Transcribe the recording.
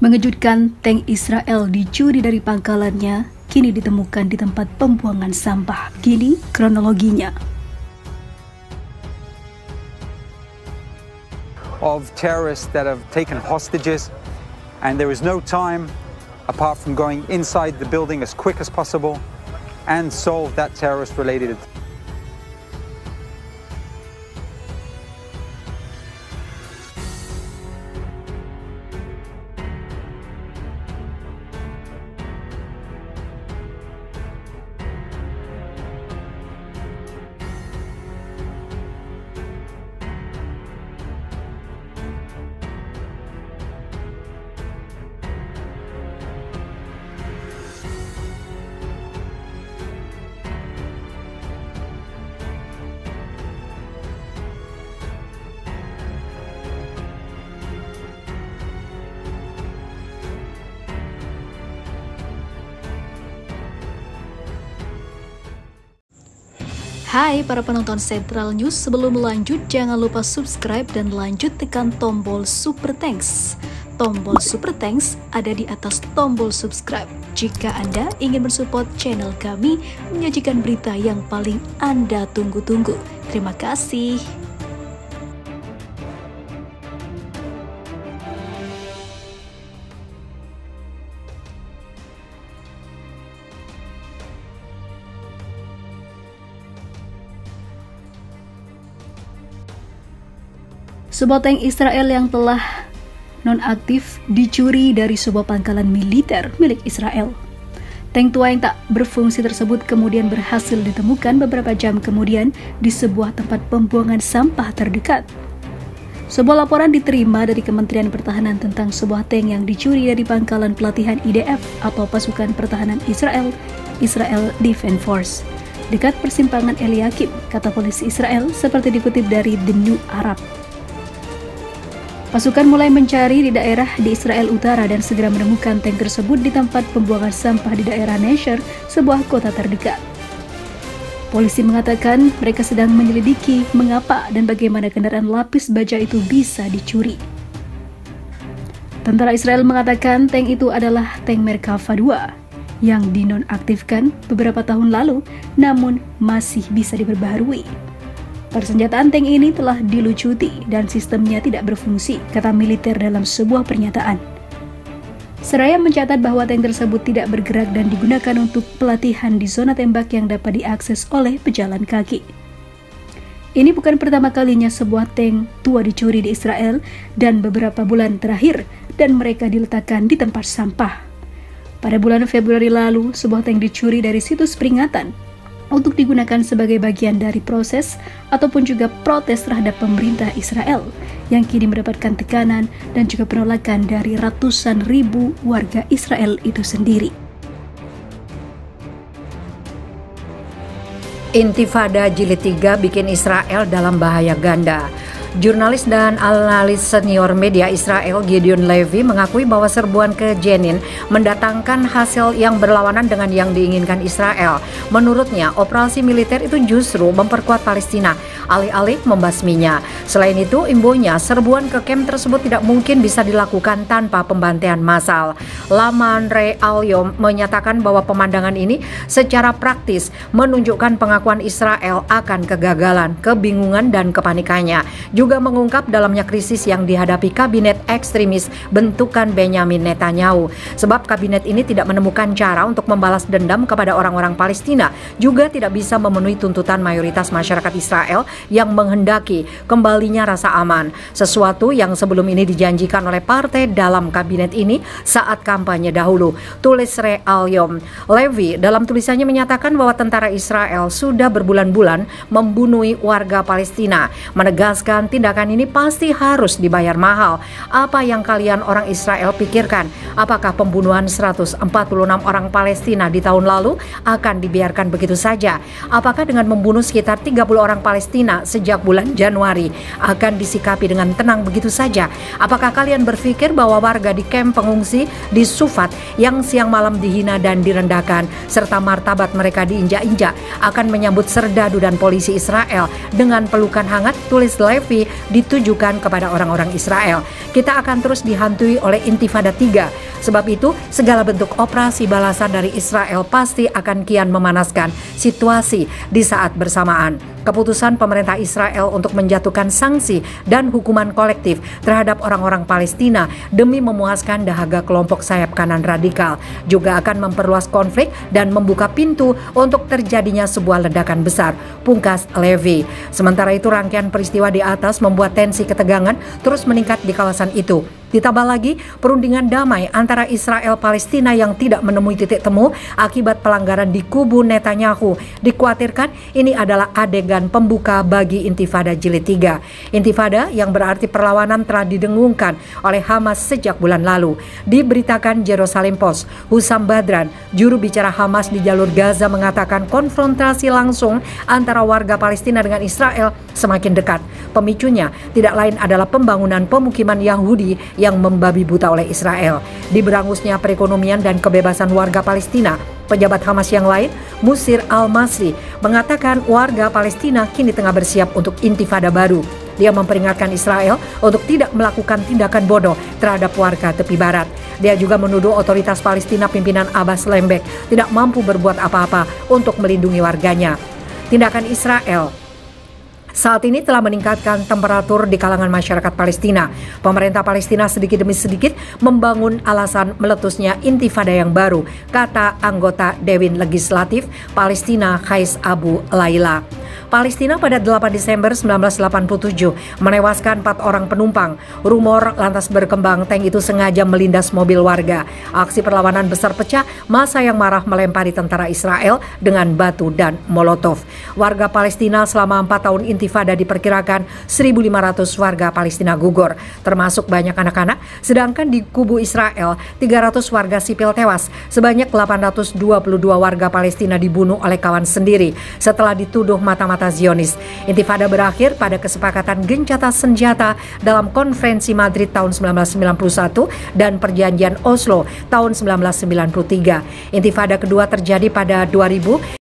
Mengejutkan, tank Israel dicuri dari pangkalannya, kini ditemukan di tempat pembuangan sampah. Gini kronologinya. Of terrorists that have taken hostages, and there is no time apart from going inside the building as quick as possible and solve that terrorist-related. Hai para penonton Central News, sebelum lanjut jangan lupa subscribe dan lanjut tekan tombol Super Thanks. Tombol Super Thanks ada di atas tombol subscribe. Jika Anda ingin mensupport channel kami menyajikan berita yang paling Anda tunggu-tunggu. Terima kasih. Sebuah tank Israel yang telah nonaktif dicuri dari sebuah pangkalan militer milik Israel. Tank tua yang tak berfungsi tersebut kemudian berhasil ditemukan beberapa jam kemudian di sebuah tempat pembuangan sampah terdekat. Sebuah laporan diterima dari Kementerian Pertahanan tentang sebuah tank yang dicuri dari pangkalan pelatihan IDF atau Pasukan Pertahanan Israel, Israel Defense Force, dekat persimpangan Eliakim, kata polisi Israel seperti dikutip dari The New Arab. Pasukan mulai mencari di daerah di Israel Utara dan segera menemukan tank tersebut di tempat pembuangan sampah di daerah Nasher, sebuah kota terdekat. Polisi mengatakan mereka sedang menyelidiki mengapa dan bagaimana kendaraan lapis baja itu bisa dicuri. Tentara Israel mengatakan tank itu adalah tank Merkava 2 yang dinonaktifkan beberapa tahun lalu namun masih bisa diperbaharui. Persenjataan tank ini telah dilucuti dan sistemnya tidak berfungsi, kata militer dalam sebuah pernyataan. Seraya mencatat bahwa tank tersebut tidak bergerak dan digunakan untuk pelatihan di zona tembak yang dapat diakses oleh pejalan kaki. Ini bukan pertama kalinya sebuah tank tua dicuri di Israel dan beberapa bulan terakhir dan mereka diletakkan di tempat sampah. Pada bulan Februari lalu, sebuah tank dicuri dari situs peringatan untuk digunakan sebagai bagian dari proses ataupun juga protes terhadap pemerintah Israel yang kini mendapatkan tekanan dan juga penolakan dari ratusan ribu warga Israel itu sendiri. Intifada Jilid 3 bikin Israel dalam bahaya ganda. Jurnalis dan analis senior media Israel Gideon Levy mengakui bahwa serbuan ke Jenin mendatangkan hasil yang berlawanan dengan yang diinginkan Israel. Menurutnya, operasi militer itu justru memperkuat Palestina, alih-alih membasminya. Selain itu, imbuhnya serbuan ke kamp tersebut tidak mungkin bisa dilakukan tanpa pembantaian massal. Laman Re'al-Yom menyatakan bahwa pemandangan ini secara praktis menunjukkan pengakuan Israel akan kegagalan, kebingungan, dan kepanikannya. Juga mengungkap dalamnya krisis yang dihadapi kabinet ekstremis bentukan Benyamin Netanyahu. Sebab kabinet ini tidak menemukan cara untuk membalas dendam kepada orang-orang Palestina, juga tidak bisa memenuhi tuntutan mayoritas masyarakat Israel yang menghendaki kembalinya rasa aman. Sesuatu yang sebelum ini dijanjikan oleh partai dalam kabinet ini saat kampanye dahulu. Tulis Re'al-Yom. Levy dalam tulisannya menyatakan bahwa tentara Israel sudah berbulan-bulan membunuh warga Palestina, menegaskan tindakan ini pasti harus dibayar mahal. Apa yang kalian orang Israel pikirkan? Apakah pembunuhan 146 orang Palestina di tahun lalu akan dibiarkan begitu saja? Apakah dengan membunuh sekitar 30 orang Palestina sejak bulan Januari akan disikapi dengan tenang begitu saja? Apakah kalian berpikir bahwa warga di kamp pengungsi di Sufat yang siang malam dihina dan direndahkan serta martabat mereka diinjak-injak akan menyambut serdadu dan polisi Israel dengan pelukan hangat? Tulis Levy Levi ditujukan kepada orang-orang Israel. Kita akan terus dihantui oleh Intifada 3. Sebab itu, segala bentuk operasi balasan dari Israel pasti akan kian memanaskan situasi di saat bersamaan. Keputusan pemerintah Israel untuk menjatuhkan sanksi dan hukuman kolektif terhadap orang-orang Palestina demi memuaskan dahaga kelompok sayap kanan radikal juga akan memperluas konflik dan membuka pintu untuk terjadinya sebuah ledakan besar, pungkas Levi. Sementara itu, rangkaian peristiwa di atas membuat tensi ketegangan terus meningkat di kawasan itu. Ditambah lagi, perundingan damai antara Israel Palestina yang tidak menemui titik temu akibat pelanggaran di kubu Netanyahu. Dikhawatirkan ini adalah adegan pembuka bagi Intifada Jilid 3. Intifada yang berarti perlawanan telah didengungkan oleh Hamas sejak bulan lalu. Diberitakan Jerusalem Post, Hussam Badran, juru bicara Hamas di jalur Gaza, mengatakan konfrontasi langsung antara warga Palestina dengan Israel semakin dekat. Pemicunya tidak lain adalah pembangunan pemukiman Yahudi yang membabi buta oleh Israel. Di berangusnya perekonomian dan kebebasan warga Palestina, pejabat Hamas yang lain, Musir Al-Masri, mengatakan warga Palestina kini tengah bersiap untuk intifada baru. Dia memperingatkan Israel untuk tidak melakukan tindakan bodoh terhadap warga tepi barat. Dia juga menuduh otoritas Palestina pimpinan Abbas Lembek tidak mampu berbuat apa-apa untuk melindungi warganya. Tindakan Israel saat ini telah meningkatkan temperatur di kalangan masyarakat Palestina. Pemerintah Palestina sedikit demi sedikit membangun alasan meletusnya intifada yang baru, kata anggota Dewan Legislatif Palestina Qais Abu Laila. Palestina pada 8 Desember 1987 menewaskan 4 orang penumpang. Rumor lantas berkembang tank itu sengaja melindas mobil warga. Aksi perlawanan besar pecah, massa yang marah melempari tentara Israel dengan batu dan molotov. Warga Palestina selama 4 tahun intifada diperkirakan 1.500 warga Palestina gugur, termasuk banyak anak-anak, sedangkan di kubu Israel 300 warga sipil tewas. Sebanyak 822 warga Palestina dibunuh oleh kawan sendiri setelah dituduh mata-mata Zionis. Intifada berakhir pada kesepakatan gencatan senjata dalam Konferensi Madrid tahun 1991 dan Perjanjian Oslo tahun 1993. Intifada kedua terjadi pada 2000